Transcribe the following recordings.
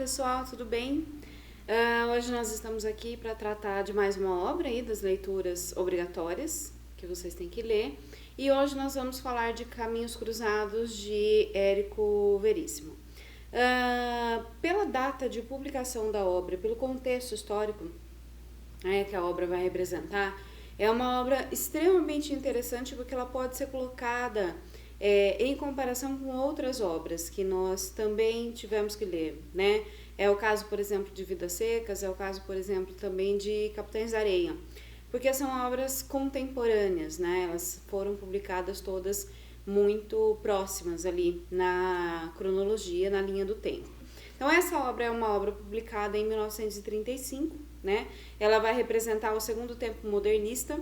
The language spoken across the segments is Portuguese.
pessoal, tudo bem? Hoje nós estamos aqui para tratar de mais uma obra aí das leituras obrigatórias que vocês têm que ler. E hoje nós vamos falar de Caminhos Cruzados de Érico Veríssimo. Pela data de publicação da obra, pelo contexto histórico que a obra vai representar, é uma obra extremamente interessante porque ela pode ser colocada em comparação com outras obras que nós também tivemos que ler, né? É o caso, por exemplo, de Vidas Secas, é o caso, por exemplo, também de Capitães da Areia, porque são obras contemporâneas, né? Elas foram publicadas todas muito próximas ali na cronologia, na linha do tempo. Então essa obra é uma obra publicada em 1935, né? Ela vai representar o segundo tempo modernista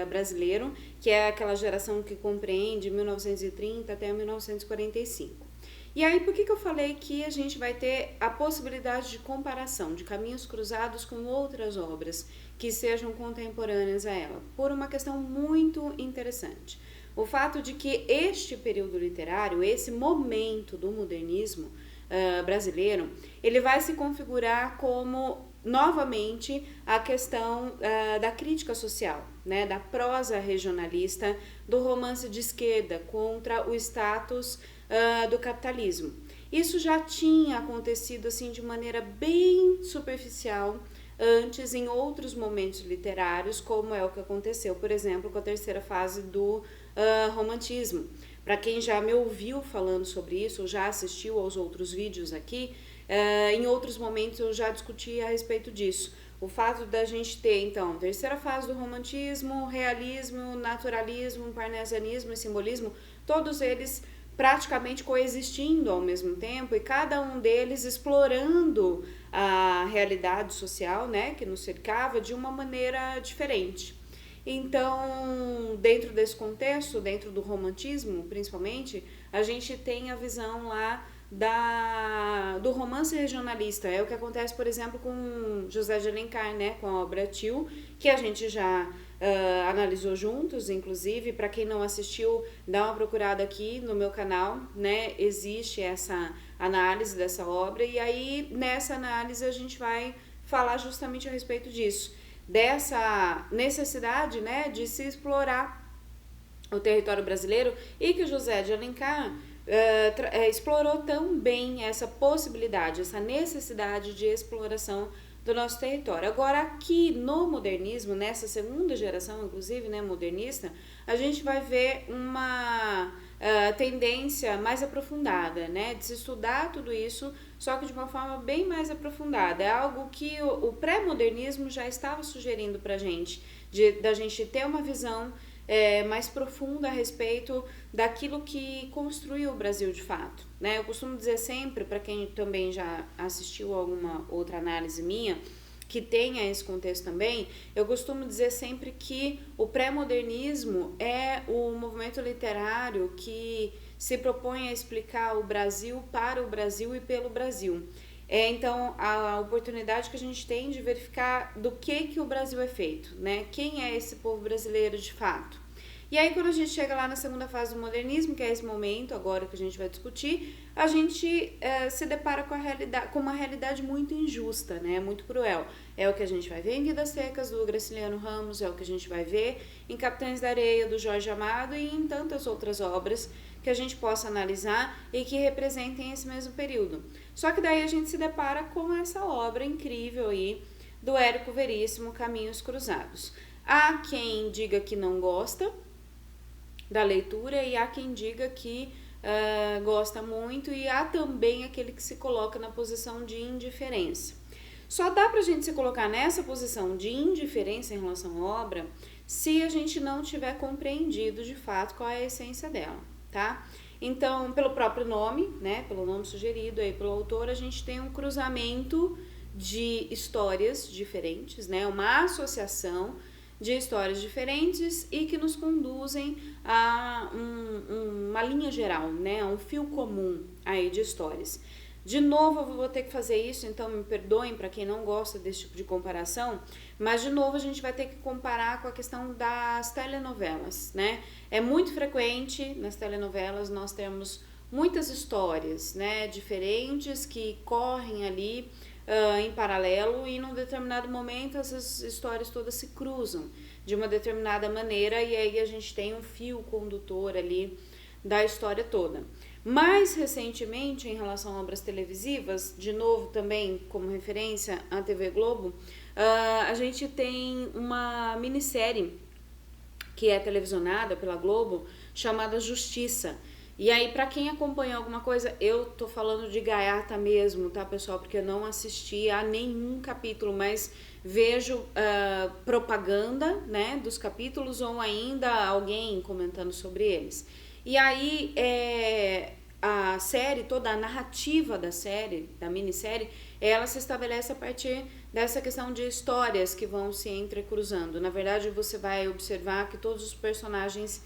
brasileiro, que é aquela geração que compreende 1930 até 1945. E aí, por que eu falei que a gente vai ter a possibilidade de comparação, de caminhos cruzados com outras obras que sejam contemporâneas a ela? Por uma questão muito interessante. O fato de que este período literário, esse momento do modernismo brasileiro, ele vai se configurar como novamente a questão da crítica social, né, da prosa regionalista, do romance de esquerda contra o status do capitalismo. Isso já tinha acontecido assim de maneira bem superficial antes em outros momentos literários, como é o que aconteceu, por exemplo, com a terceira fase do romantismo. Para quem já me ouviu falando sobre isso, ou já assistiu aos outros vídeos aqui, em outros momentos eu já discuti a respeito disso. O fato da gente ter, então, terceira fase do romantismo, realismo, naturalismo, parnasianismo e simbolismo, todos eles praticamente coexistindo ao mesmo tempo e cada um deles explorando a realidade social, né, que nos cercava de uma maneira diferente. Então, dentro desse contexto, dentro do romantismo, principalmente, a gente tem a visão lá do romance regionalista. É o que acontece, por exemplo, com José de Alencar, né, com a obra Tio, que a gente já analisou juntos, inclusive. Para quem não assistiu, dá uma procurada aqui no meu canal, né, existe essa análise dessa obra, e aí nessa análise a gente vai falar justamente a respeito disso, dessa necessidade, né, de se explorar o território brasileiro, e que o José de Alencar explorou tão bem essa possibilidade, essa necessidade de exploração do nosso território. Agora, aqui no modernismo, nessa segunda geração, inclusive, né, modernista, a gente vai ver uma tendência mais aprofundada, né, de se estudar tudo isso, só que de uma forma bem mais aprofundada. É algo que o pré-modernismo já estava sugerindo para a gente, da gente ter uma visão mais profunda a respeito daquilo que construiu o Brasil de fato, né? Eu costumo dizer sempre, para quem também já assistiu a alguma outra análise minha, que tenha esse contexto também, eu costumo dizer sempre que o pré-modernismo é o movimento literário que se propõe a explicar o Brasil para o Brasil e pelo Brasil. Então, a oportunidade que a gente tem de verificar do que o Brasil é feito, né? Quem é esse povo brasileiro de fato? E aí, quando a gente chega lá na segunda fase do modernismo, que é esse momento agora que a gente vai discutir, a gente se depara com uma realidade muito injusta, né? Muito cruel. É o que a gente vai ver em Vidas Secas, do Graciliano Ramos, é o que a gente vai ver em Capitães da Areia, do Jorge Amado, e em tantas outras obras que a gente possa analisar e que representem esse mesmo período. Só que daí a gente se depara com essa obra incrível aí do Érico Veríssimo, Caminhos Cruzados. Há quem diga que não gosta da leitura e há quem diga que gosta muito, e há também aquele que se coloca na posição de indiferença. Só dá pra gente se colocar nessa posição de indiferença em relação à obra se a gente não tiver compreendido de fato qual é a essência dela, tá? Então, pelo próprio nome, né, pelo nome sugerido aí pelo autor, a gente tem um cruzamento de histórias diferentes, né, uma associação de histórias diferentes e que nos conduzem a uma linha geral, né, a um fio comum aí de histórias. De novo, eu vou ter que fazer isso, então me perdoem para quem não gosta desse tipo de comparação, mas de novo a gente vai ter que comparar com a questão das telenovelas, né? É muito frequente nas telenovelas nós temos muitas histórias, né, diferentes que correm ali em paralelo e num determinado momento essas histórias todas se cruzam de uma determinada maneira e aí a gente tem um fio condutor ali da história toda. Mais recentemente, em relação a obras televisivas, de novo também como referência à TV Globo, a gente tem uma minissérie que é televisionada pela Globo, chamada Justiça. E aí, pra quem acompanha alguma coisa, eu tô falando de gaiata mesmo, tá, pessoal? Porque eu não assisti a nenhum capítulo, mas vejo propaganda, né, dos capítulos ou ainda alguém comentando sobre eles. E aí, a série, toda a narrativa da série, da minissérie, ela se estabelece a partir dessa questão de histórias que vão se entrecruzando. Na verdade, você vai observar que todos os personagens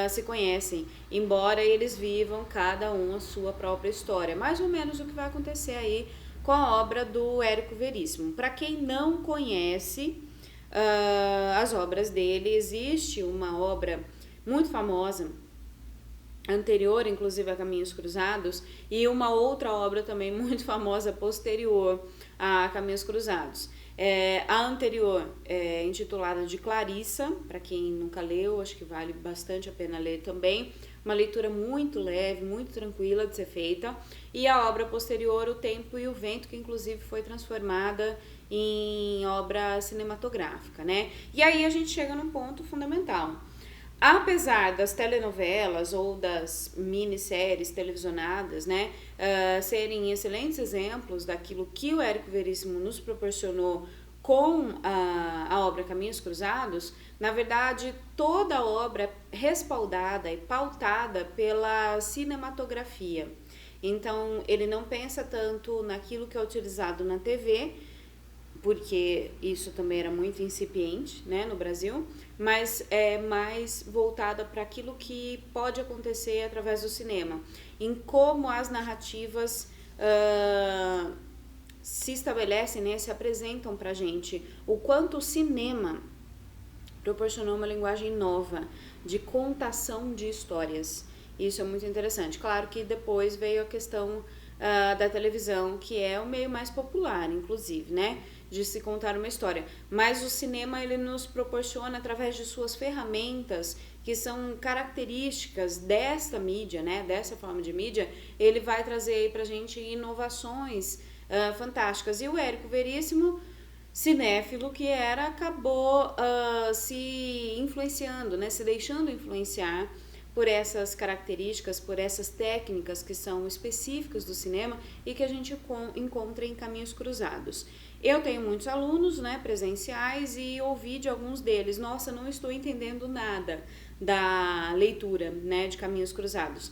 se conhecem, embora eles vivam cada um a sua própria história. Mais ou menos o que vai acontecer aí com a obra do Érico Veríssimo. Para quem não conhece as obras dele, existe uma obra muito famosa, anterior, inclusive, a Caminhos Cruzados, e uma outra obra também muito famosa posterior a Caminhos Cruzados. A anterior é intitulada de Clarissa, para quem nunca leu, acho que vale bastante a pena ler também. Uma leitura muito leve, muito tranquila de ser feita. E a obra posterior, O Tempo e o Vento, que inclusive foi transformada em obra cinematográfica, né? E aí a gente chega num ponto fundamental. Apesar das telenovelas ou das minisséries televisionadas, né, serem excelentes exemplos daquilo que o Érico Veríssimo nos proporcionou com a obra Caminhos Cruzados, na verdade, toda a obra é respaldada e pautada pela cinematografia. Então, ele não pensa tanto naquilo que é utilizado na TV, porque isso também era muito incipiente, né, no Brasil, mas é mais voltada para aquilo que pode acontecer através do cinema, em como as narrativas se estabelecem, né, se apresentam para a gente, o quanto o cinema proporcionou uma linguagem nova de contação de histórias. Isso é muito interessante. Claro que depois veio a questão da televisão, que é o meio mais popular, inclusive, né, de se contar uma história. Mas o cinema, ele nos proporciona, através de suas ferramentas, que são características desta mídia, né, dessa forma de mídia, ele vai trazer aí pra gente inovações fantásticas. E o Érico Veríssimo, cinéfilo que era, acabou se influenciando, né, se deixando influenciar por essas características, por essas técnicas que são específicas do cinema e que a gente encontra em Caminhos Cruzados. Eu tenho muitos alunos, né, presenciais, e ouvi de alguns deles: nossa, não estou entendendo nada da leitura, né, de Caminhos Cruzados.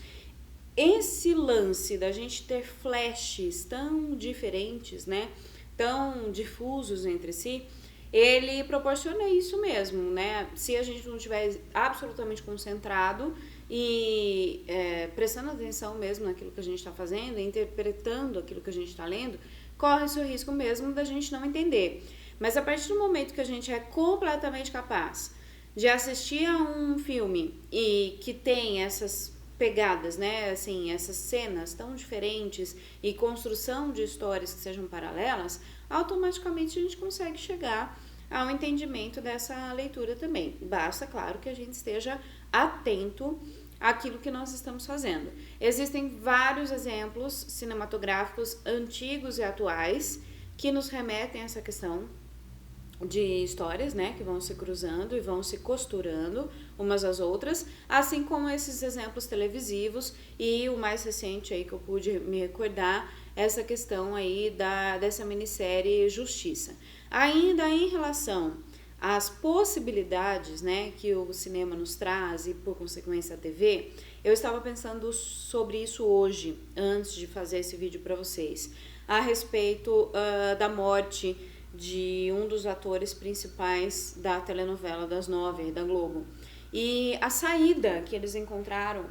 Esse lance da gente ter flashes tão diferentes, né, tão difusos entre si, ele proporciona isso mesmo, né? Se a gente não estiver absolutamente concentrado e prestando atenção mesmo naquilo que a gente está fazendo, interpretando aquilo que a gente está lendo, corre-se o risco mesmo da gente não entender. Mas a partir do momento que a gente é completamente capaz de assistir a um filme e que tem essas pegadas, né, assim, essas cenas tão diferentes e construção de histórias que sejam paralelas, automaticamente a gente consegue chegar ao entendimento dessa leitura também. Basta, claro, que a gente esteja atento àquilo que nós estamos fazendo. Existem vários exemplos cinematográficos antigos e atuais que nos remetem a essa questão de histórias, né, que vão se cruzando e vão se costurando umas às outras, assim como esses exemplos televisivos, e o mais recente aí que eu pude me recordar, essa questão aí dessa minissérie Justiça. Ainda em relação às possibilidades, né, que o cinema nos traz e por consequência a TV, eu estava pensando sobre isso hoje, antes de fazer esse vídeo para vocês, a respeito da morte de um dos atores principais da telenovela das 9 da Globo. E a saída que eles encontraram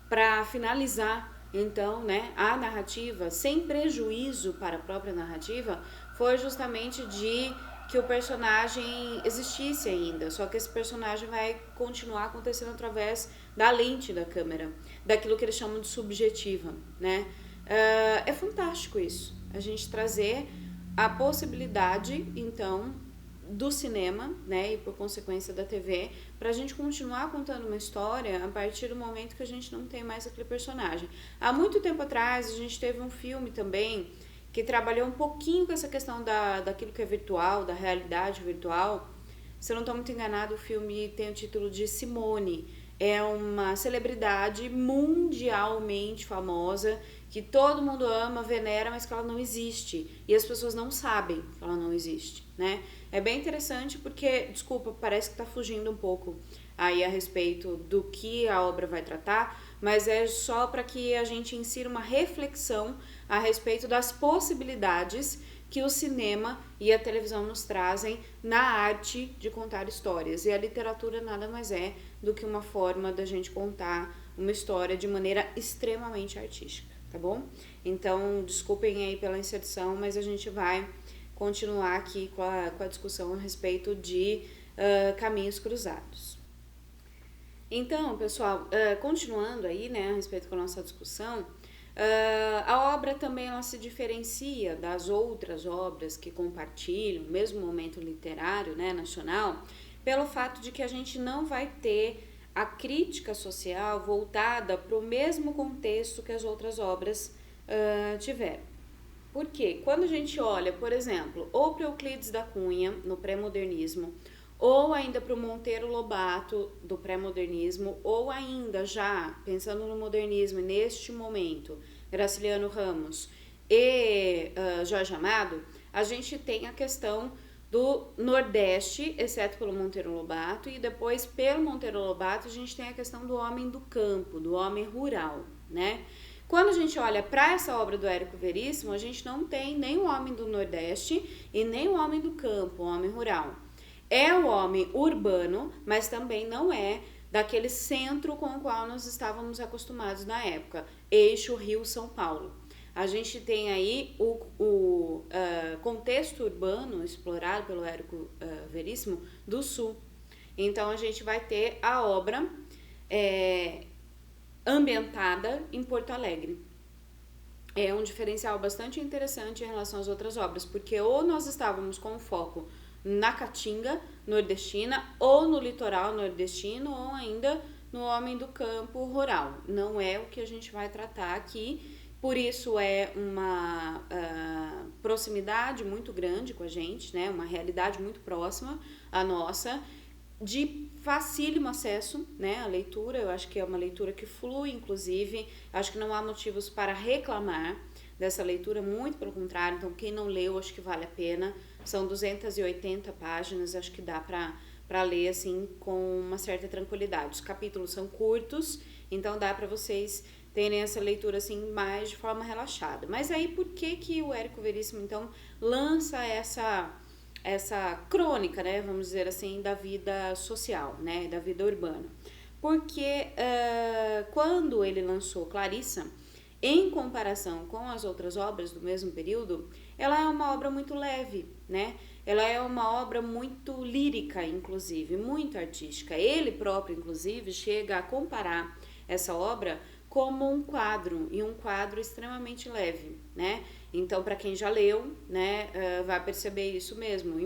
para finalizar, então, né, a narrativa, sem prejuízo para a própria narrativa, foi justamente de que o personagem existisse ainda, só que esse personagem vai continuar acontecendo através da lente da câmera, daquilo que eles chamam de subjetiva, né? É fantástico isso, a gente trazer a possibilidade, então, do cinema, né, e por consequência da TV, pra gente continuar contando uma história a partir do momento que a gente não tem mais aquele personagem. Há muito tempo atrás, a gente teve um filme também que trabalhou um pouquinho com essa questão daquilo que é virtual, da realidade virtual. Se eu não estou muito enganado, o filme tem o título de Simone. É uma celebridade mundialmente famosa que todo mundo ama, venera, mas que ela não existe. E as pessoas não sabem que ela não existe, né? É bem interessante porque, desculpa, parece que está fugindo um pouco aí a respeito do que a obra vai tratar, mas é só para que a gente insira uma reflexão a respeito das possibilidades que o cinema e a televisão nos trazem na arte de contar histórias. E a literatura nada mais é do que uma forma da gente contar uma história de maneira extremamente artística, tá bom? Então, desculpem aí pela inserção, mas a gente vai continuar aqui com a discussão a respeito de caminhos cruzados. Então, pessoal, continuando aí, né, a respeito da nossa discussão, a obra também ela se diferencia das outras obras que compartilham o mesmo momento literário, né, nacional, pelo fato de que a gente não vai ter a crítica social voltada para o mesmo contexto que as outras obras tiveram. Por quê? Quando a gente olha, por exemplo, ou para Euclides da Cunha, no pré-modernismo, ou ainda para o Monteiro Lobato, do pré-modernismo, ou ainda já, pensando no modernismo, neste momento, Graciliano Ramos e Jorge Amado, a gente tem a questão do Nordeste, exceto pelo Monteiro Lobato, e depois, pelo Monteiro Lobato, a gente tem a questão do homem do campo, do homem rural, né? Quando a gente olha para essa obra do Érico Veríssimo, a gente não tem nem o homem do Nordeste e nem o homem do campo, o homem rural. É o homem urbano, mas também não é daquele centro com o qual nós estávamos acostumados na época, eixo Rio-São Paulo. A gente tem aí o contexto urbano explorado pelo Érico Veríssimo do Sul. Então, a gente vai ter a obra ambientada em Porto Alegre. É um diferencial bastante interessante em relação às outras obras, porque ou nós estávamos com foco na caatinga nordestina, ou no litoral nordestino, ou ainda no homem do campo rural. Não é o que a gente vai tratar aqui, por isso é uma proximidade muito grande com a gente, né? Uma realidade muito próxima à nossa, de facílimo acesso, né, a leitura. Eu acho que é uma leitura que flui, inclusive, acho que não há motivos para reclamar dessa leitura, muito pelo contrário. Então, quem não leu, acho que vale a pena. São 280 páginas, acho que dá para ler, assim, com uma certa tranquilidade. Os capítulos são curtos, então dá para vocês terem essa leitura, assim, mais de forma relaxada. Mas aí, por que o Érico Veríssimo, então, lança essa crônica, né, vamos dizer assim, da vida social, né, da vida urbana? Porque quando ele lançou Clarissa, em comparação com as outras obras do mesmo período, ela é uma obra muito leve, né? Ela é uma obra muito lírica, inclusive, muito artística. Ele próprio, inclusive, chega a comparar essa obra como um quadro, e um quadro extremamente leve, né? Então, para quem já leu, né, vai perceber isso mesmo.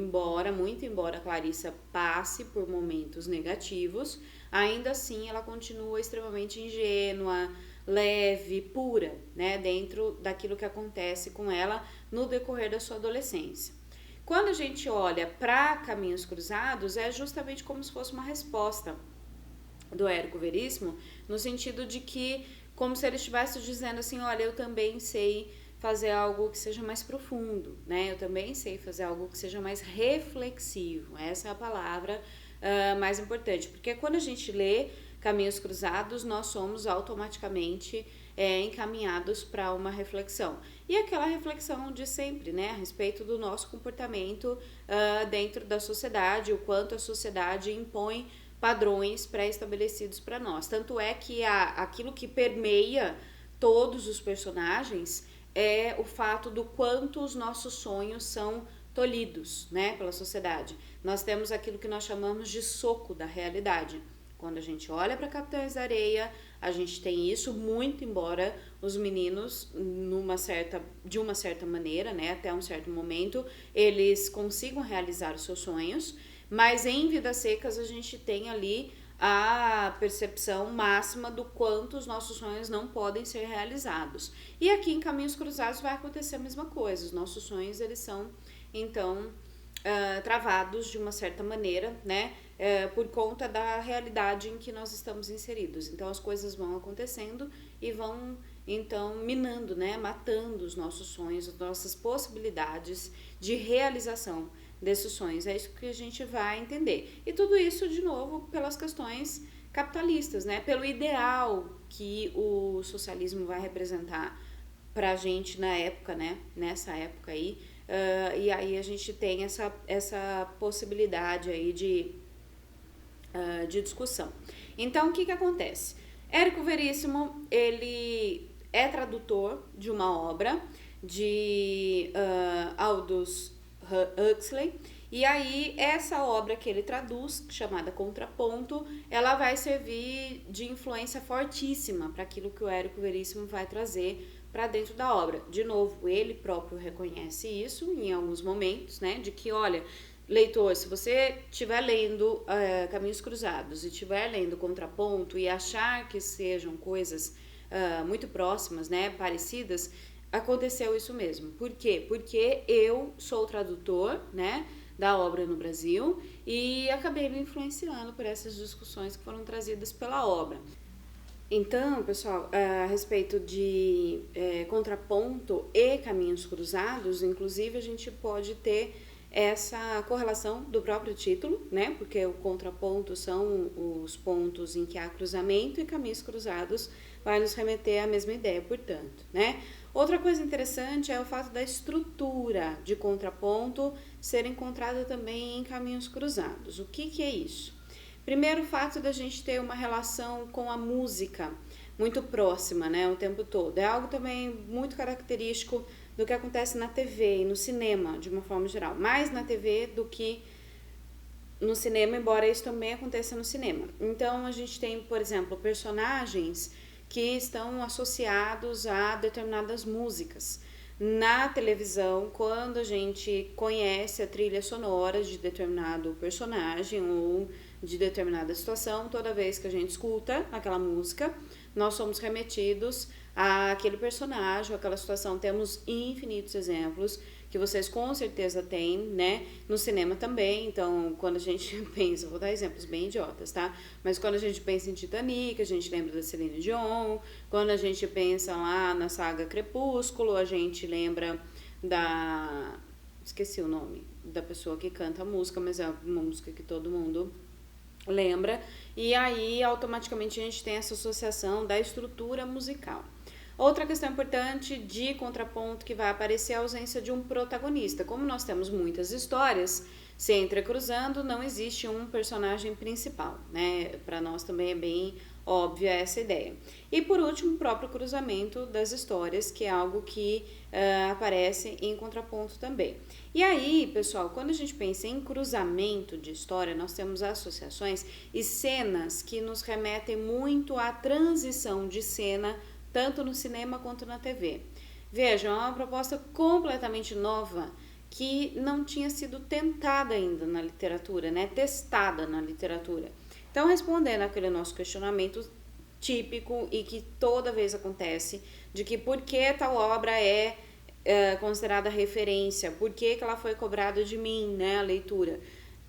Muito embora Clarissa passe por momentos negativos, ainda assim ela continua extremamente ingênua, leve, pura, né, dentro daquilo que acontece com ela no decorrer da sua adolescência. Quando a gente olha para Caminhos Cruzados, é justamente como se fosse uma resposta do Érico Veríssimo, no sentido de que, como se ele estivesse dizendo assim, olha, eu também sei fazer algo que seja mais profundo, né? Eu também sei fazer algo que seja mais reflexivo. Essa é a palavra mais importante, porque quando a gente lê Caminhos Cruzados, nós somos automaticamente encaminhados para uma reflexão. E aquela reflexão de sempre, né, a respeito do nosso comportamento dentro da sociedade, o quanto a sociedade impõe padrões pré-estabelecidos para nós. Tanto é que aquilo que permeia todos os personagens é o fato do quanto os nossos sonhos são tolhidos, né, pela sociedade. Nós temos aquilo que nós chamamos de soco da realidade. Quando a gente olha para Capitães da Areia, a gente tem isso muito, embora os meninos, de uma certa maneira, né, até um certo momento, eles consigam realizar os seus sonhos, mas em Vidas Secas a gente tem ali a percepção máxima do quanto os nossos sonhos não podem ser realizados. E aqui em Caminhos Cruzados vai acontecer a mesma coisa. Os nossos sonhos, eles são, então, travados de uma certa maneira, né? Por conta da realidade em que nós estamos inseridos. Então as coisas vão acontecendo e vão então minando, né, matando os nossos sonhos, as nossas possibilidades de realização desses sonhos. É isso que a gente vai entender. E tudo isso, de novo, pelas questões capitalistas, né, pelo ideal que o socialismo vai representar pra gente na época, né, nessa época aí. E aí a gente tem essa possibilidade aí de discussão. Então, o que acontece? Érico Veríssimo, ele é tradutor de uma obra de Aldous Huxley, e aí essa obra que ele traduz, chamada Contraponto, ela vai servir de influência fortíssima para aquilo que o Érico Veríssimo vai trazer para dentro da obra. De novo, ele próprio reconhece isso em alguns momentos, né, de que, olha, leitor, se você estiver lendo Caminhos Cruzados e estiver lendo Contraponto e achar que sejam coisas muito próximas, né, parecidas, aconteceu isso mesmo. Por quê? Porque eu sou tradutor, né, da obra no Brasil e acabei me influenciando por essas discussões que foram trazidas pela obra. Então, pessoal, a respeito de Contraponto e Caminhos Cruzados, inclusive a gente pode ter essa correlação do próprio título, né? Porque o contraponto são os pontos em que há cruzamento e Caminhos Cruzados vai nos remeter à mesma ideia, portanto, né? Outra coisa interessante é o fato da estrutura de contraponto ser encontrada também em Caminhos Cruzados. O que é isso? Primeiro, o fato da gente ter uma relação com a música muito próxima, né, o tempo todo. É algo também muito característico do que acontece na TV e no cinema, de uma forma geral. Mais na TV do que no cinema, embora isso também aconteça no cinema. Então, a gente tem, por exemplo, personagens que estão associados a determinadas músicas. Na televisão, quando a gente conhece a trilha sonora de determinado personagem ou de determinada situação, toda vez que a gente escuta aquela música, nós somos remetidos àquele personagem, àquela situação. Temos infinitos exemplos que vocês com certeza têm, né? No cinema também. Então, quando a gente pensa, vou dar exemplos bem idiotas, tá? Mas quando a gente pensa em Titanic, a gente lembra da Celine Dion. Quando a gente pensa lá na saga Crepúsculo, a gente lembra da... esqueci o nome da pessoa que canta a música, mas é uma música que todo mundo lembra. E aí, automaticamente, a gente tem essa associação da estrutura musical. Outra questão importante de contraponto que vai aparecer é a ausência de um protagonista. Como nós temos muitas histórias se entrecruzando, não existe um personagem principal, né? Para nós também é bem óbvia essa ideia. E por último, o próprio cruzamento das histórias, que é algo que aparece em contraponto também. E aí, pessoal, quando a gente pensa em cruzamento de história, nós temos associações e cenas que nos remetem muito à transição de cena, tanto no cinema quanto na TV. Vejam, é uma proposta completamente nova que não tinha sido tentada ainda na literatura, né? Testada na literatura. Então, respondendo aquele nosso questionamento típico e que toda vez acontece, de que por que tal obra é considerada referência, por que ela foi cobrada de mim, né, a leitura.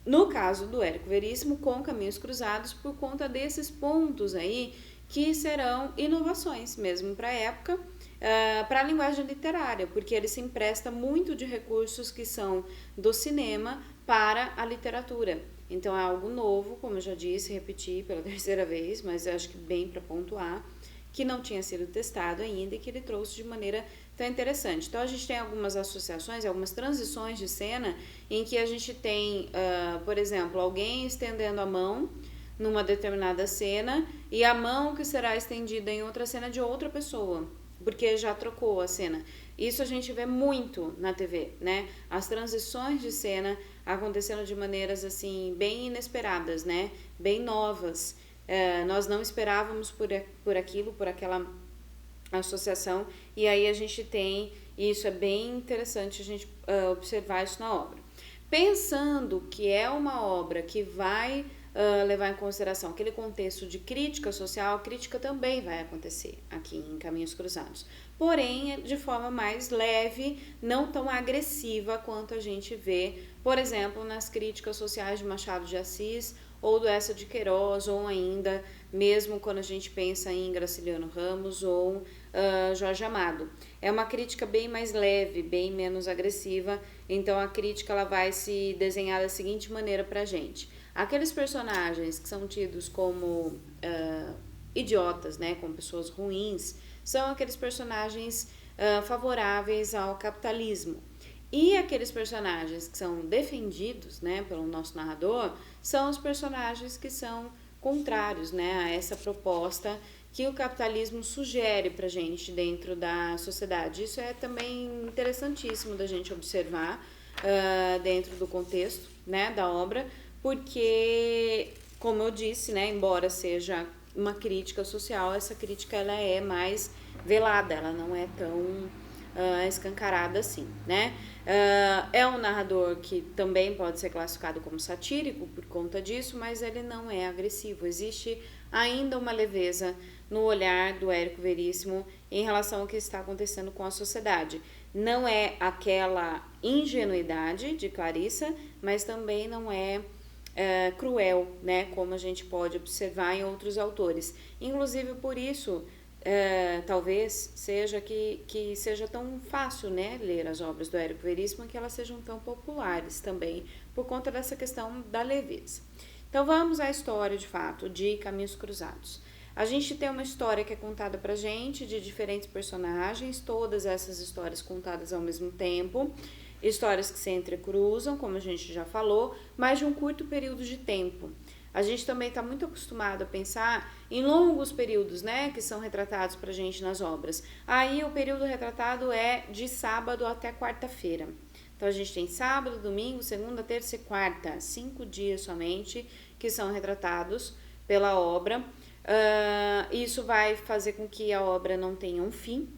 No caso do Érico Veríssimo, com Caminhos Cruzados, por conta desses pontos aí, que serão inovações mesmo para a época, para a linguagem literária, porque ele se empresta muito de recursos que são do cinema para a literatura. Então é algo novo, como eu já disse, repeti pela terceira vez, mas eu acho que bem para pontuar, que não tinha sido testado ainda e que ele trouxe de maneira tão interessante. Então a gente tem algumas associações, algumas transições de cena em que a gente tem, por exemplo, alguém estendendo a mão numa determinada cena e a mão que será estendida em outra cena de outra pessoa. porque já trocou a cena. Isso a gente vê muito na TV, né? As transições de cena acontecendo de maneiras assim bem inesperadas, né? Bem novas. Nós não esperávamos por aquilo, por aquela associação, e aí a gente tem, e isso é bem interessante a gente observar isso na obra. Pensando que é uma obra que vai levar em consideração aquele contexto de crítica social, a crítica também vai acontecer aqui em Caminhos Cruzados. Porém, de forma mais leve, não tão agressiva quanto a gente vê, por exemplo, nas críticas sociais de Machado de Assis ou do Eça de Queiroz, ou ainda mesmo quando a gente pensa em Graciliano Ramos ou Jorge Amado. É uma crítica bem mais leve, bem menos agressiva, então a crítica ela vai se desenhar da seguinte maneira pra gente. Aqueles personagens que são tidos como idiotas, né, como pessoas ruins, são aqueles personagens favoráveis ao capitalismo. E aqueles personagens que são defendidos, né, pelo nosso narrador, são os personagens que são contrários, né, a essa proposta que o capitalismo sugere pra gente dentro da sociedade. Isso é também interessantíssimo da gente observar dentro do contexto, né, da obra, porque, como eu disse, né, embora seja uma crítica social, essa crítica ela é mais velada, ela não é tão escancarada assim, né? É um narrador que também pode ser classificado como satírico por conta disso, mas ele não é agressivo. Existe ainda uma leveza no olhar do Érico Veríssimo em relação ao que está acontecendo com a sociedade. Não é aquela ingenuidade de Clarissa, mas também não é cruel, né? Como a gente pode observar em outros autores. Inclusive por isso, talvez seja que seja tão fácil, né, ler as obras do Érico Veríssimo, que elas sejam tão populares também, por conta dessa questão da leveza. Então vamos à história, de fato, de Caminhos Cruzados. A gente tem uma história que é contada pra gente de diferentes personagens, todas essas histórias contadas ao mesmo tempo, histórias que se entrecruzam, como a gente já falou, mas de um curto período de tempo. A gente também está muito acostumado a pensar em longos períodos, né, que são retratados pra gente nas obras. Aí o período retratado é de sábado até quarta-feira. Então a gente tem sábado, domingo, segunda, terça e quarta, 5 dias somente que são retratados pela obra. Isso vai fazer com que a obra não tenha um fim,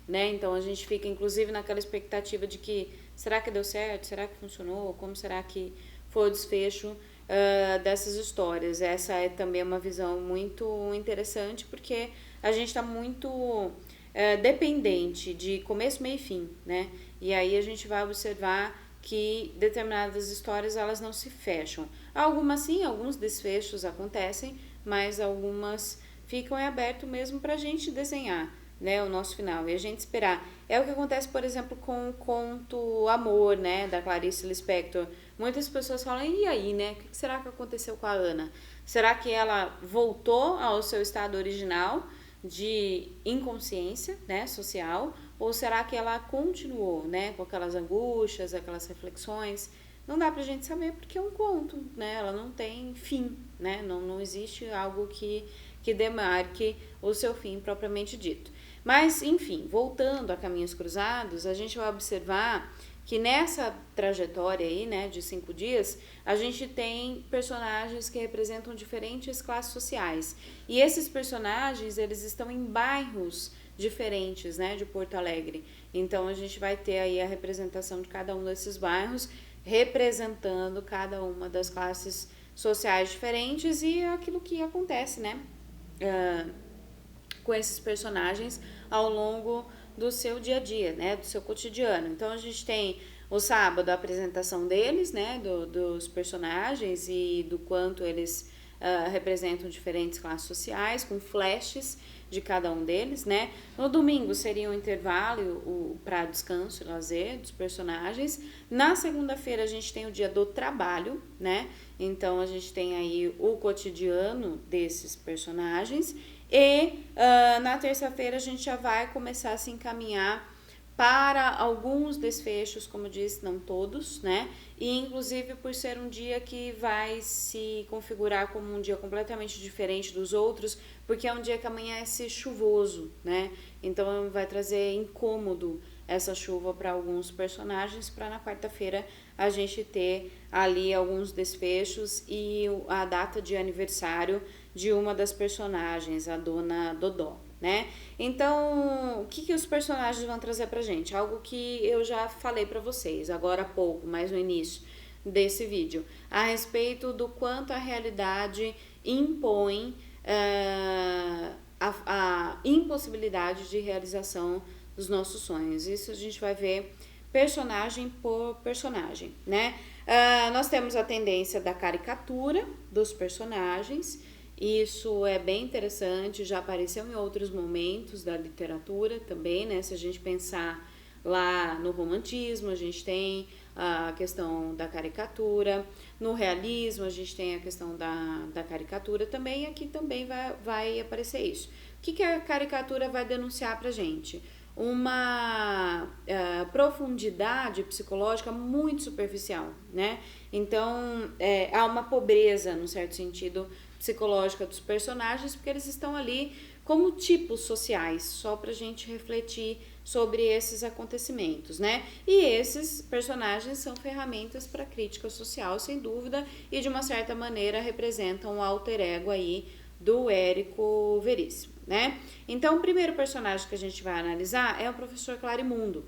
né? Então a gente fica inclusive naquela expectativa de que será que deu certo, será que funcionou, como será que foi o desfecho dessas histórias. Essa é também uma visão muito interessante, porque a gente está muito dependente de começo, meio e fim, né? E aí a gente vai observar que determinadas histórias elas não se fecham. Algumas sim, alguns desfechos acontecem, mas algumas ficam em aberto mesmo para a gente desenhar, né, o nosso final e a gente esperar. É o que acontece, por exemplo, com o conto Amor, né, da Clarice Lispector. Muitas pessoas falam, e aí, né, o que será que aconteceu com a Ana? Será que ela voltou ao seu estado original de inconsciência, né, social, ou será que ela continuou, né, com aquelas angústias, aquelas reflexões? Não dá pra gente saber porque é um conto, né, ela não tem fim, né, não existe algo que demarque o seu fim propriamente dito. Mas, enfim, voltando a Caminhos Cruzados, a gente vai observar que nessa trajetória aí, né, de 5 dias, a gente tem personagens que representam diferentes classes sociais. E esses personagens, eles estão em bairros diferentes, né, de Porto Alegre. Então, a gente vai ter aí a representação de cada um desses bairros, representando cada uma das classes sociais diferentes e aquilo que acontece, né, com esses personagens ao longo do seu dia a dia, né, do seu cotidiano. Então a gente tem o sábado a apresentação deles, né, dos personagens e do quanto eles representam diferentes classes sociais, com flashes de cada um deles, né. No domingo seria um intervalo para descanso e lazer dos personagens. Na segunda-feira a gente tem o dia do trabalho, né, então a gente tem aí o cotidiano desses personagens. E na terça-feira a gente já vai começar a se encaminhar para alguns desfechos, como eu disse, não todos, né? E inclusive por ser um dia que vai se configurar como um dia completamente diferente dos outros, porque é um dia que amanhece chuvoso, né? Então vai trazer incômodo essa chuva para alguns personagens, para na quarta-feira a gente ter ali alguns desfechos e a data de aniversário de uma das personagens, a Dona Dodó, né? Então, o que os personagens vão trazer pra gente? Algo que eu já falei pra vocês agora há pouco, mais no início desse vídeo, a respeito do quanto a realidade impõe a impossibilidade de realização dos nossos sonhos. Isso a gente vai ver personagem por personagem, né? Nós temos a tendência da caricatura dos personagens. Isso é bem interessante, já apareceu em outros momentos da literatura também, né? Se a gente pensar lá no romantismo, a gente tem a questão da caricatura, no realismo a gente tem a questão da caricatura também, e aqui também vai aparecer isso. O que a caricatura vai denunciar pra gente? Uma profundidade psicológica muito superficial, né? Então, há uma pobreza, num certo sentido, psicológica dos personagens, porque eles estão ali como tipos sociais, só pra gente refletir sobre esses acontecimentos, né? E esses personagens são ferramentas para crítica social, sem dúvida, e de uma certa maneira representam o alter ego aí do Érico Veríssimo, né? Então, o primeiro personagem que a gente vai analisar é o professor Clarimundo,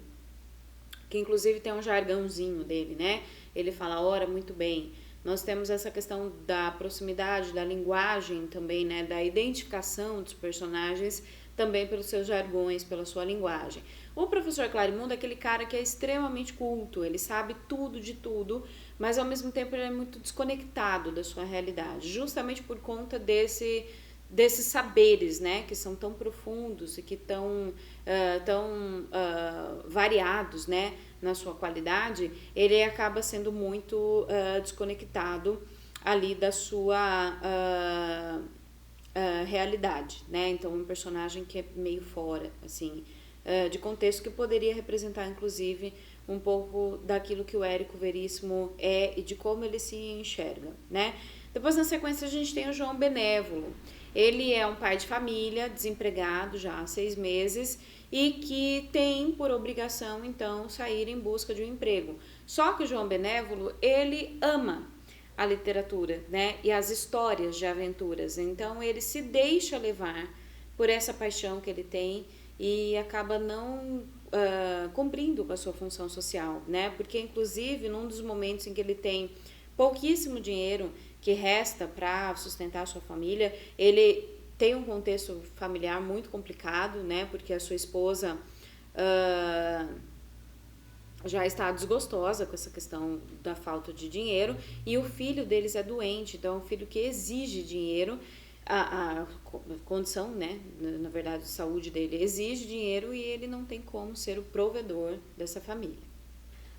que inclusive tem um jargãozinho dele, né? Ele fala, ora, muito bem. Nós temos essa questão da proximidade, da linguagem também, né? Da identificação dos personagens também pelos seus jargões, pela sua linguagem. O professor Clarimundo é aquele cara que é extremamente culto, ele sabe tudo de tudo, mas ao mesmo tempo ele é muito desconectado da sua realidade, justamente por conta desses saberes, né, que são tão profundos e que tão variados, né, na sua qualidade, ele acaba sendo muito desconectado ali da sua realidade, né? Então, um personagem que é meio fora, assim, de contexto, que poderia representar, inclusive, um pouco daquilo que o Érico Veríssimo é e de como ele se enxerga, né? Depois, na sequência, a gente tem o João Benévolo. Ele é um pai de família, desempregado já há 6 meses e que tem por obrigação, então, sair em busca de um emprego. Só que o João Benévolo, ele ama a literatura, né, e as histórias de aventuras. Então ele se deixa levar por essa paixão que ele tem e acaba não cumprindo com a sua função social, né, porque inclusive num dos momentos em que ele tem pouquíssimo dinheiro que resta para sustentar a sua família, ele tem um contexto familiar muito complicado, né, porque a sua esposa já está desgostosa com essa questão da falta de dinheiro e o filho deles é doente, então é um filho que exige dinheiro, a condição, né, na verdade, de saúde dele exige dinheiro e ele não tem como ser o provedor dessa família.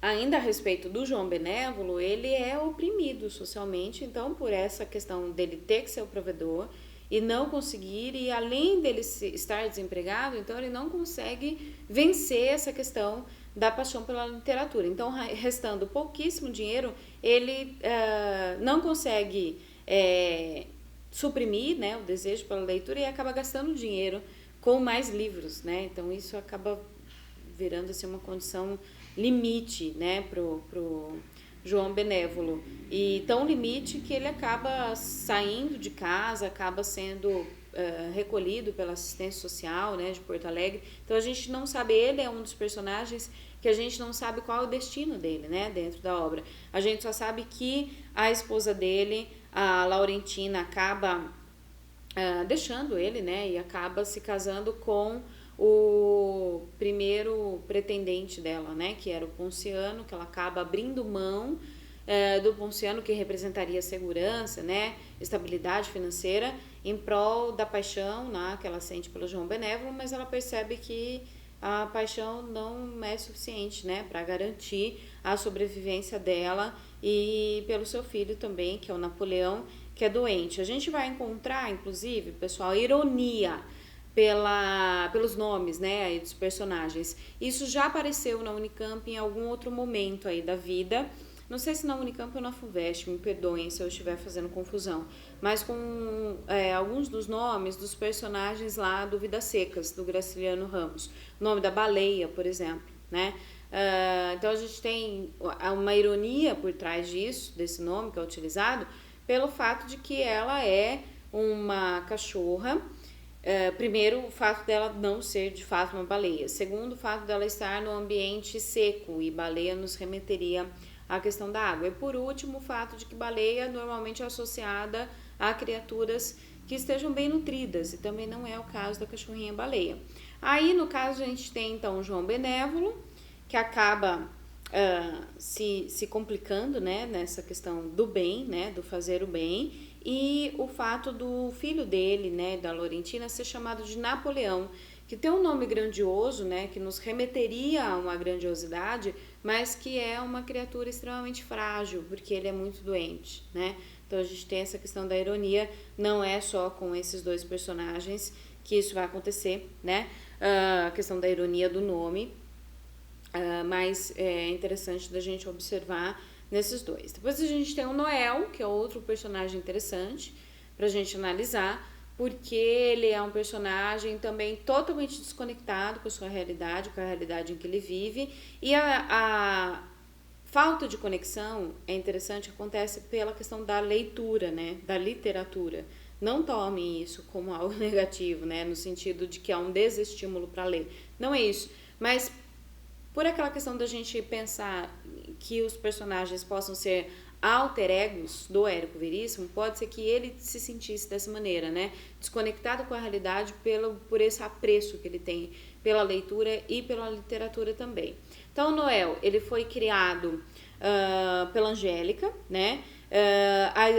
Ainda a respeito do João Benévolo, ele é oprimido socialmente, então por essa questão dele ter que ser o provedor e não conseguir, e além dele estar desempregado, então ele não consegue vencer essa questão da paixão pela literatura. Então, restando pouquíssimo dinheiro, ele não consegue suprimir, né, o desejo pela leitura e acaba gastando dinheiro com mais livros, né? Então, isso acaba virando assim, uma condição limite, né, pro João Benévolo. E tão limite que ele acaba saindo de casa, acaba sendo recolhido pela assistência social, né, de Porto Alegre. Então a gente não sabe, ele é um dos personagens que a gente não sabe qual é o destino dele, né, dentro da obra. A gente só sabe que a esposa dele, a Laurentina, acaba deixando ele, né, e acaba se casando com o primeiro pretendente dela, né, que era o Ponciano, que ela acaba abrindo mão do Ponciano, que representaria segurança, né, estabilidade financeira, em prol da paixão, né, que ela sente pelo João Benévolo, mas ela percebe que a paixão não é suficiente, né, para garantir a sobrevivência dela e pelo seu filho também, que é o Napoleão, que é doente. A gente vai encontrar, inclusive, pessoal, ironia pelos nomes, né, aí dos personagens. Isso já apareceu na Unicamp em algum outro momento aí da vida. Não sei se na Unicamp ou na FUVEST, me perdoem se eu estiver fazendo confusão, mas com alguns dos nomes dos personagens lá do Vidas Secas, do Graciliano Ramos. O nome da baleia, por exemplo, né? Então a gente tem uma ironia por trás disso, desse nome que é utilizado, pelo fato de que ela é uma cachorra. Primeiro, o fato dela não ser de fato uma baleia. Segundo, o fato dela estar no ambiente seco, e baleia nos remeteria à questão da água. E por último, o fato de que baleia normalmente é associada a criaturas que estejam bem nutridas, e também não é o caso da cachorrinha baleia. Aí, no caso, a gente tem então o João Benévolo, que acaba se complicando, né, nessa questão do bem, né, do fazer o bem, e o fato do filho dele, né, da Laurentina, ser chamado de Napoleão, que tem um nome grandioso, né, que nos remeteria a uma grandiosidade, mas que é uma criatura extremamente frágil, porque ele é muito doente, né? Então a gente tem essa questão da ironia, não é só com esses dois personagens que isso vai acontecer, né? A questão da ironia do nome, mas é interessante da gente observar nesses dois. Depois a gente tem o Noel, que é outro personagem interessante pra gente analisar, porque ele é um personagem também totalmente desconectado com a sua realidade, com a realidade em que ele vive, e a falta de conexão, é interessante, acontece pela questão da leitura, né, da literatura. Não tomem isso como algo negativo, né, no sentido de que há um desestímulo para ler. Não é isso, mas por aquela questão da gente pensar que os personagens possam ser alter egos do Érico Veríssimo, pode ser que ele se sentisse dessa maneira, né? Desconectado com a realidade por esse apreço que ele tem pela leitura e pela literatura também. Então, o Noel, ele foi criado pela Angélica, né?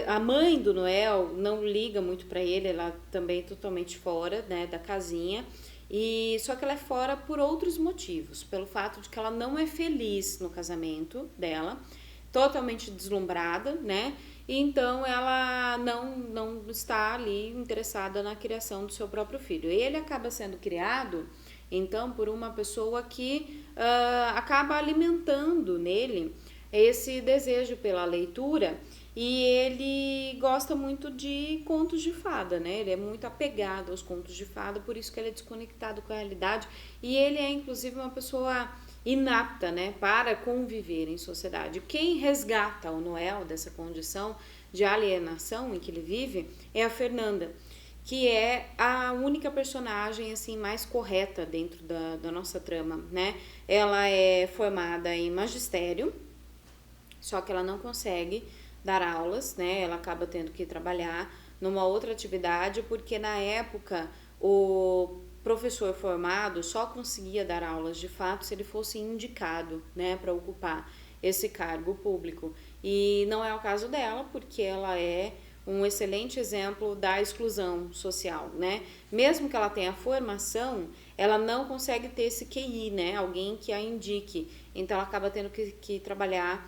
A mãe do Noel não liga muito para ele, ela também é totalmente fora, né, da casinha. E só que ela é fora por outros motivos, pelo fato de que ela não é feliz no casamento dela, totalmente deslumbrada, né? E então ela não está ali interessada na criação do seu próprio filho. Ele acaba sendo criado, então, por uma pessoa que acaba alimentando nele esse desejo pela leitura, e ele gosta muito de contos de fada, né? Ele é muito apegado aos contos de fada, por isso que ele é desconectado com a realidade, e ele é inclusive uma pessoa inapta, né, para conviver em sociedade. Quem resgata o Noel dessa condição de alienação em que ele vive é a Fernanda, que é a única personagem assim mais correta dentro da nossa trama, né? Ela é formada em magistério, só que ela não consegue dar aulas, né? Ela acaba tendo que trabalhar numa outra atividade, porque na época o professor formado só conseguia dar aulas de fato se ele fosse indicado, né, para ocupar esse cargo público. E não é o caso dela, porque ela é um excelente exemplo da exclusão social, né? Mesmo que ela tenha formação, ela não consegue ter esse QI, né? Alguém que a indique. Então ela acaba tendo que trabalhar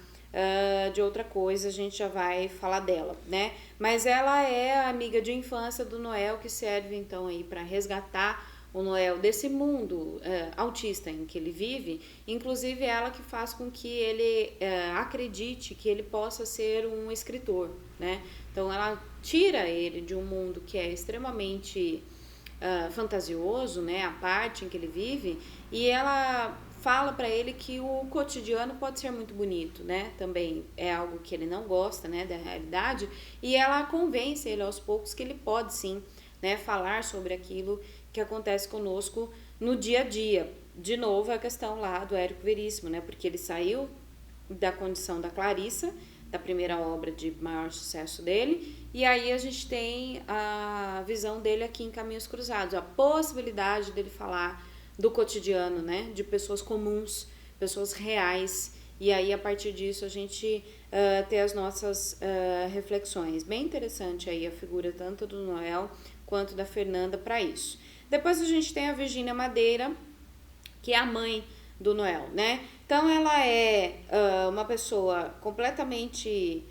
de outra coisa, a gente já vai falar dela, né? Mas ela é a amiga de infância do Noel, que serve então aí para resgatar o Noel desse mundo autista em que ele vive, inclusive ela que faz com que ele acredite que ele possa ser um escritor, né? Então ela tira ele de um mundo que é extremamente fantasioso, né? A parte em que ele vive, e ela fala para ele que o cotidiano pode ser muito bonito, né? Também é algo que ele não gosta, né, da realidade, e ela convence ele aos poucos que ele pode sim, né, falar sobre aquilo que acontece conosco no dia a dia. De novo, a questão lá do Érico Veríssimo, né? Porque ele saiu da condição da Clarissa, da primeira obra de maior sucesso dele, e aí a gente tem a visão dele aqui em Caminhos Cruzados, a possibilidade dele falar do cotidiano, né? De pessoas comuns, pessoas reais, e aí a partir disso a gente ter as nossas reflexões. Bem interessante aí a figura tanto do Noel quanto da Fernanda para isso. Depois a gente tem a Virgínia Madeira, que é a mãe do Noel, né? Então ela é uma pessoa completamente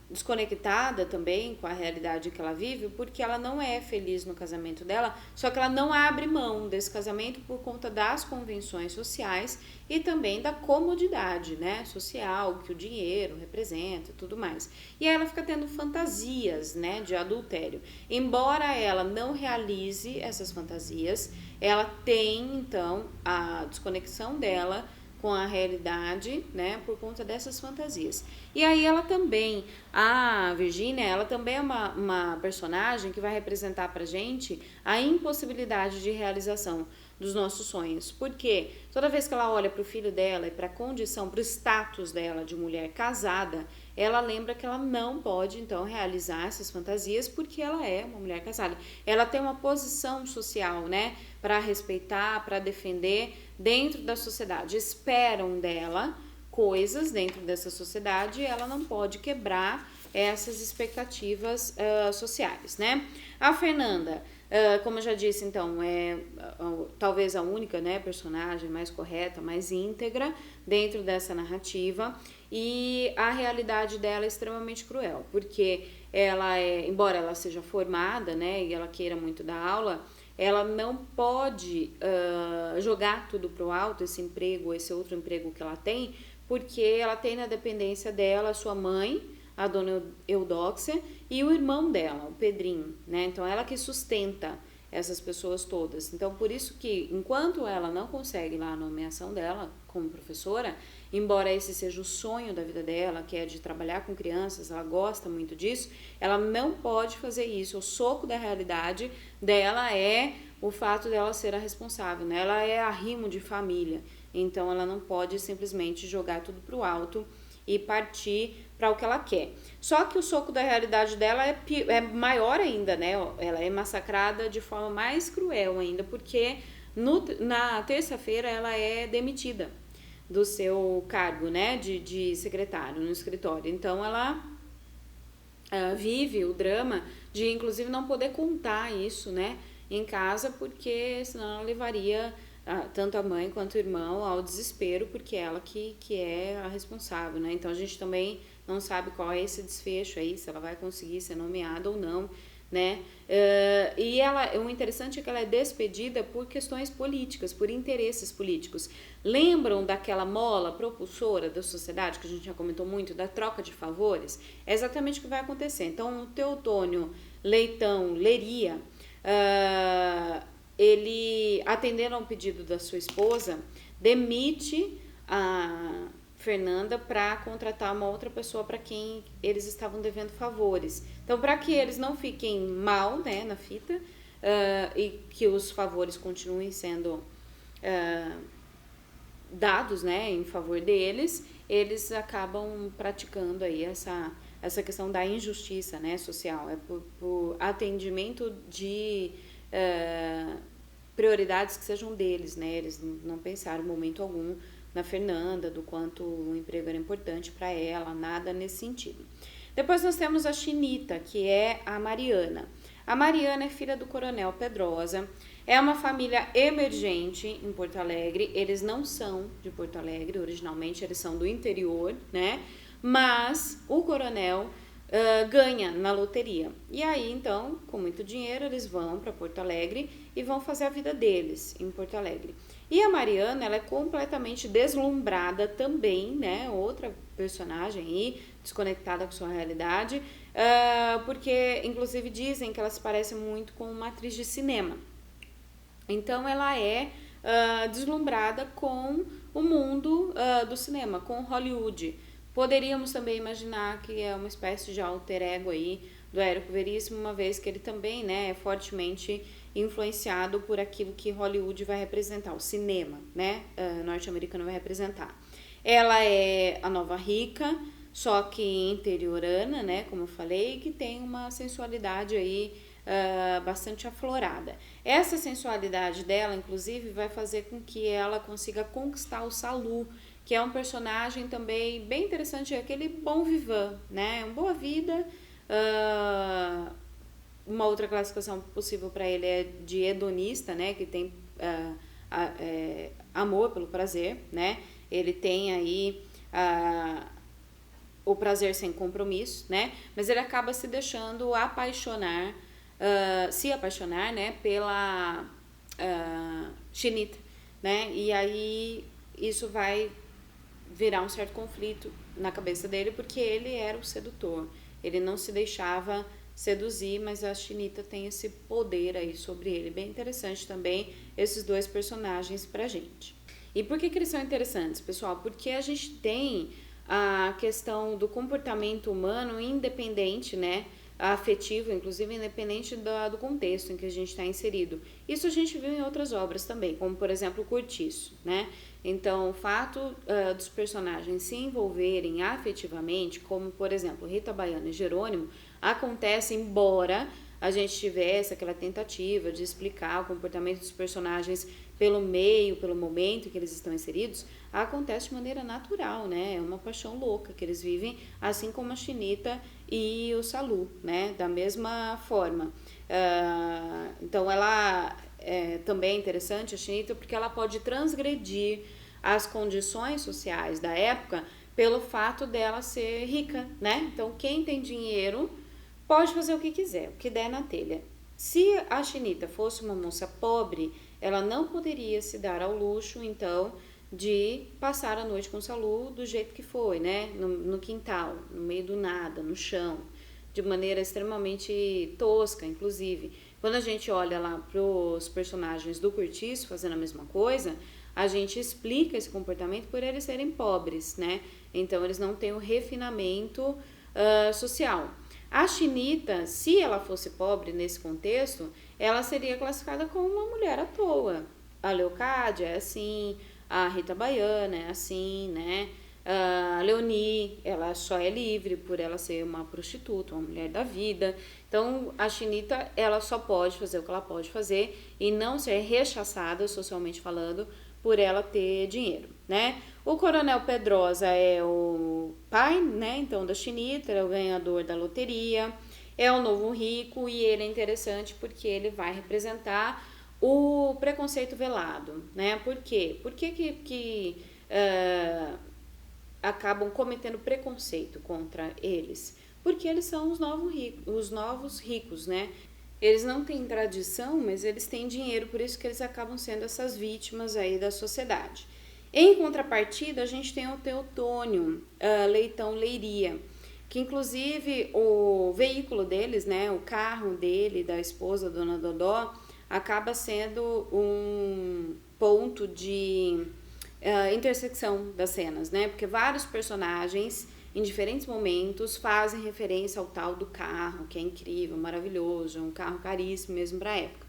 desconectada também com a realidade que ela vive, porque ela não é feliz no casamento dela, só que ela não abre mão desse casamento por conta das convenções sociais e também da comodidade, né, social que o dinheiro representa e tudo mais. E aí ela fica tendo fantasias, né, de adultério. Embora ela não realize essas fantasias, ela tem então a desconexão dela com a realidade, né, por conta dessas fantasias. E aí ela também, a Virgínia, ela também é uma personagem que vai representar pra gente a impossibilidade de realização dos nossos sonhos. Porque toda vez que ela olha para o filho dela e para a condição, para o status dela de mulher casada, ela lembra que ela não pode, então, realizar essas fantasias porque ela é uma mulher casada. Ela tem uma posição social, né, para respeitar, para defender dentro da sociedade. Esperam dela coisas dentro dessa sociedade e ela não pode quebrar essas expectativas sociais, né? A Fernanda, como eu já disse, então, é talvez a única, né, personagem mais correta, mais íntegra dentro dessa narrativa, e a realidade dela é extremamente cruel, porque ela embora ela seja formada, né, e ela queira muito dar aula, ela não pode jogar tudo pro alto, esse emprego, esse outro emprego que ela tem, porque ela tem na dependência dela a sua mãe, a dona Eudóxia, e o irmão dela, o Pedrinho, né? Então, ela que sustenta essas pessoas todas. Então, por isso que, enquanto ela não consegue lá a nomeação dela como professora, embora esse seja o sonho da vida dela, que é de trabalhar com crianças, ela gosta muito disso, ela não pode fazer isso. O soco da realidade dela é o fato dela ser a responsável, né? Ela é arrimo de família, então ela não pode simplesmente jogar tudo pro alto e partir para o que ela quer. Só que o soco da realidade dela é maior ainda, né? Ela é massacrada de forma mais cruel ainda, porque na terça-feira ela é demitida do seu cargo, né, de secretário no escritório. Então ela vive o drama de inclusive não poder contar isso, né, em casa, porque senão ela levaria tanto a mãe quanto o irmão ao desespero, porque ela que é a responsável, né? Então a gente também não sabe qual é esse desfecho aí, se ela vai conseguir ser nomeada ou não, né? E o interessante é que ela é despedida por questões políticas, por interesses políticos. Lembram daquela mola propulsora da sociedade que a gente já comentou muito, da troca de favores? É exatamente o que vai acontecer. Então o Teotônio Leitão Leria, ele, atendendo ao pedido da sua esposa, demite a Fernanda para contratar uma outra pessoa para quem eles estavam devendo favores. Então, para que eles não fiquem mal, né, na fita, e que os favores continuem sendo dados, né, em favor deles, eles acabam praticando aí essa questão da injustiça, né, social. É por atendimento de prioridades que sejam deles, né? Eles não pensaram em momento algum na Fernanda, do quanto o emprego era importante para ela, nada nesse sentido. Depois nós temos a Chinita, que é a Mariana. A Mariana é filha do Coronel Pedrosa, é uma família emergente em Porto Alegre, eles não são de Porto Alegre, originalmente eles são do interior, né? Mas o Coronel ganha na loteria. E aí, então, com muito dinheiro, eles vão para Porto Alegre e vão fazer a vida deles em Porto Alegre. E a Mariana, ela é completamente deslumbrada também, né? Outra personagem aí, desconectada com sua realidade, porque, inclusive, dizem que ela se parece muito com uma atriz de cinema. Então, ela é deslumbrada com o mundo do cinema, com Hollywood. Poderíamos também imaginar que é uma espécie de alter ego aí do Érico Veríssimo, uma vez que ele também, né, é fortemente influenciado por aquilo que Hollywood vai representar, o cinema, né, norte-americano vai representar. Ela é a nova rica, só que interiorana, né, como eu falei, que tem uma sensualidade aí bastante aflorada. Essa sensualidade dela, inclusive, vai fazer com que ela consiga conquistar o Salu, que é um personagem também bem interessante, é aquele bom vivant, né? Uma boa vida. Uma outra classificação possível para ele é de hedonista, né? Que tem amor pelo prazer, né? Ele tem aí o prazer sem compromisso, né? Mas ele acaba se deixando se apaixonar, né? Pela Shinita, né? E aí isso vai virar um certo conflito na cabeça dele, porque ele era o sedutor. Ele não se deixava seduzir, mas a Shinita tem esse poder aí sobre ele. Bem interessante também esses dois personagens pra gente. E por que eles são interessantes, pessoal? Porque a gente tem a questão do comportamento humano independente, né? Afetivo, inclusive independente do contexto em que a gente está inserido. Isso a gente viu em outras obras também, como por exemplo o Cortiço, né? Então, o fato dos personagens se envolverem afetivamente, como por exemplo Rita Baiana e Jerônimo, acontece embora a gente tivesse aquela tentativa de explicar o comportamento dos personagens pelo meio, pelo momento em que eles estão inseridos, acontece de maneira natural, né? É uma paixão louca que eles vivem, assim como a Shinita e o Salu, né? Da mesma forma. Então, ela também é interessante, a Shinita, porque ela pode transgredir as condições sociais da época pelo fato dela ser rica, né? Então, quem tem dinheiro pode fazer o que quiser, o que der na telha. Se a Shinita fosse uma moça pobre, ela não poderia se dar ao luxo, então, de passar a noite com o Salu do jeito que foi, né? No quintal, no meio do nada, no chão, de maneira extremamente tosca, inclusive. Quando a gente olha lá para os personagens do Cortiço fazendo a mesma coisa, a gente explica esse comportamento por eles serem pobres, né? Então, eles não têm o refinamento social. A Shinita, se ela fosse pobre nesse contexto, ela seria classificada como uma mulher à toa. A Leocádia é assim, a Rita Baiana é assim, né? A Leonie, ela só é livre por ela ser uma prostituta, uma mulher da vida. Então, a Shinita, ela só pode fazer o que ela pode fazer e não ser rechaçada, socialmente falando, por ela ter dinheiro, né? O Coronel Pedrosa é o pai, né, então, da Shinita, é o ganhador da loteria, é o novo rico e ele é interessante porque ele vai representar o preconceito velado, né? Por quê? Por que acabam cometendo preconceito contra eles? Porque eles são os novos ricos, né? Eles não têm tradição, mas eles têm dinheiro, por isso que eles acabam sendo essas vítimas aí da sociedade. Em contrapartida, a gente tem o Teotônio Leitão Leiria, que inclusive o veículo deles, né, o carro dele, da esposa, Dona Dodó, acaba sendo um ponto de intersecção das cenas, né, porque vários personagens em diferentes momentos fazem referência ao tal do carro, que é incrível, maravilhoso, é um carro caríssimo mesmo para a época.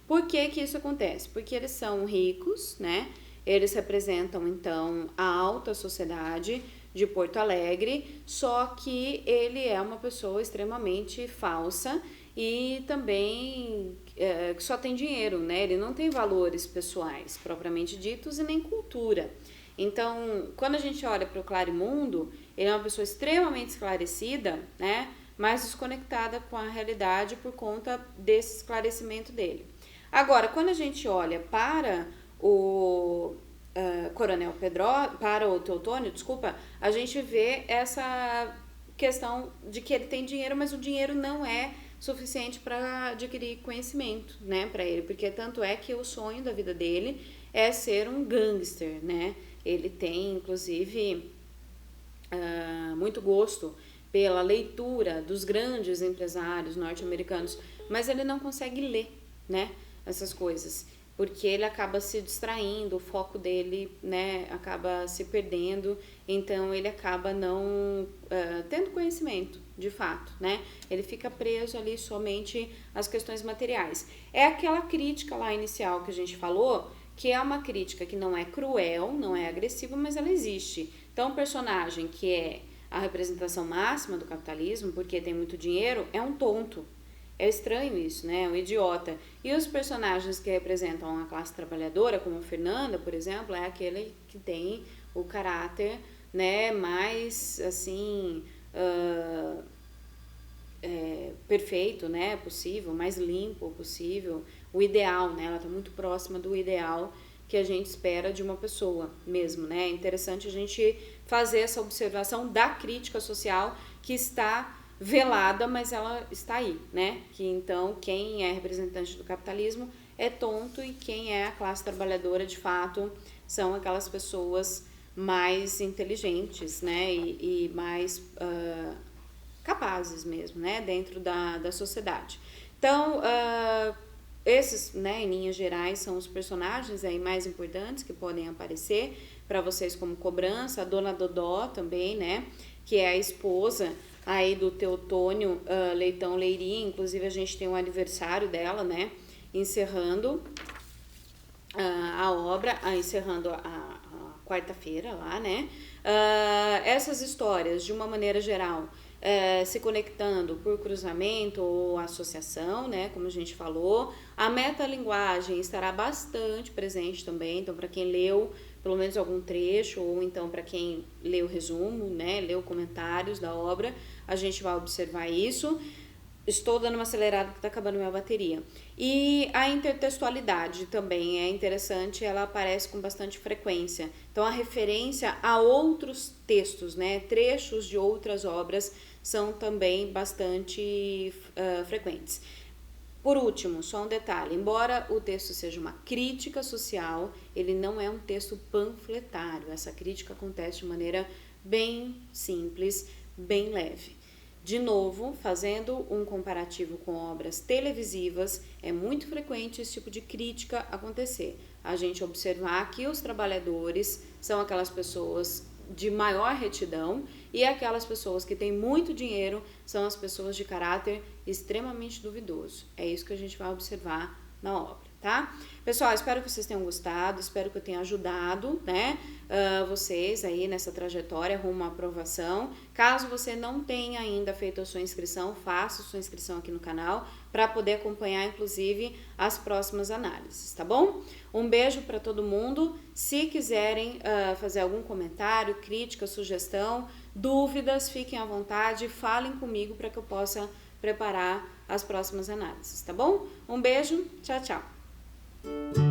Por que que isso acontece? Porque eles são ricos, né? Eles representam, então, a alta sociedade de Porto Alegre, só que ele é uma pessoa extremamente falsa e também que só tem dinheiro, né? Ele não tem valores pessoais, propriamente ditos, e nem cultura. Então, quando a gente olha para o Clarimundo, ele é uma pessoa extremamente esclarecida, né? Mas desconectada com a realidade por conta desse esclarecimento dele. Agora, quando a gente olha para o Coronel Pedro, para o Teotônio, desculpa, a gente vê essa questão de que ele tem dinheiro, mas o dinheiro não é suficiente para adquirir conhecimento, né, para ele, porque tanto é que o sonho da vida dele é ser um gangster, né? Ele tem, inclusive, muito gosto pela leitura dos grandes empresários norte-americanos, mas ele não consegue ler, né, essas coisas, porque ele acaba se distraindo, o foco dele, né, acaba se perdendo, então ele acaba não tendo conhecimento, de fato, né, ele fica preso ali somente às questões materiais. É aquela crítica lá inicial que a gente falou, que é uma crítica que não é cruel, não é agressiva, mas ela existe. Então, um personagem que é a representação máxima do capitalismo, porque tem muito dinheiro, é um tonto. É estranho isso, né? É um idiota. E os personagens que representam a classe trabalhadora, como a Fernanda, por exemplo, é aquele que tem o caráter, né, mais, assim, perfeito, né, possível, mais limpo possível, o ideal, né, ela está muito próxima do ideal que a gente espera de uma pessoa mesmo, né? É interessante a gente fazer essa observação da crítica social que está velada, mas ela está aí, né? Que então quem é representante do capitalismo é tonto e quem é a classe trabalhadora de fato são aquelas pessoas mais inteligentes, né? E mais capazes mesmo, né? Dentro da sociedade. Então, esses, né, em linhas gerais, são os personagens aí mais importantes que podem aparecer para vocês como cobrança. A Dona Dodó também, né, que é a esposa aí do Teotônio Leitão Leiria. Inclusive a gente tem o aniversário dela, né, encerrando a obra, encerrando a quarta-feira lá, né. Essas histórias, de uma maneira geral, se conectando por cruzamento ou associação, né, como a gente falou. A metalinguagem estará bastante presente também, então para quem leu pelo menos algum trecho, ou então para quem leu o resumo, né, leu comentários da obra, a gente vai observar isso. Estou dando uma acelerada porque está acabando minha bateria. E a intertextualidade também é interessante, ela aparece com bastante frequência. Então, a referência a outros textos, né, trechos de outras obras, são também bastante frequentes. Por último, só um detalhe, embora o texto seja uma crítica social, ele não é um texto panfletário. Essa crítica acontece de maneira bem simples, bem leve. De novo, fazendo um comparativo com obras televisivas, é muito frequente esse tipo de crítica acontecer. A gente observar que os trabalhadores são aquelas pessoas de maior retidão e aquelas pessoas que têm muito dinheiro são as pessoas de caráter extremamente duvidoso. É isso que a gente vai observar na obra, tá? Pessoal, espero que vocês tenham gostado, espero que eu tenha ajudado, né, vocês aí nessa trajetória rumo à aprovação. Caso você não tenha ainda feito a sua inscrição, faça a sua inscrição aqui no canal para poder acompanhar, inclusive, as próximas análises, tá bom? Um beijo para todo mundo. Se quiserem fazer algum comentário, crítica, sugestão, dúvidas, fiquem à vontade, falem comigo para que eu possa preparar as próximas análises, tá bom? Um beijo, tchau, tchau!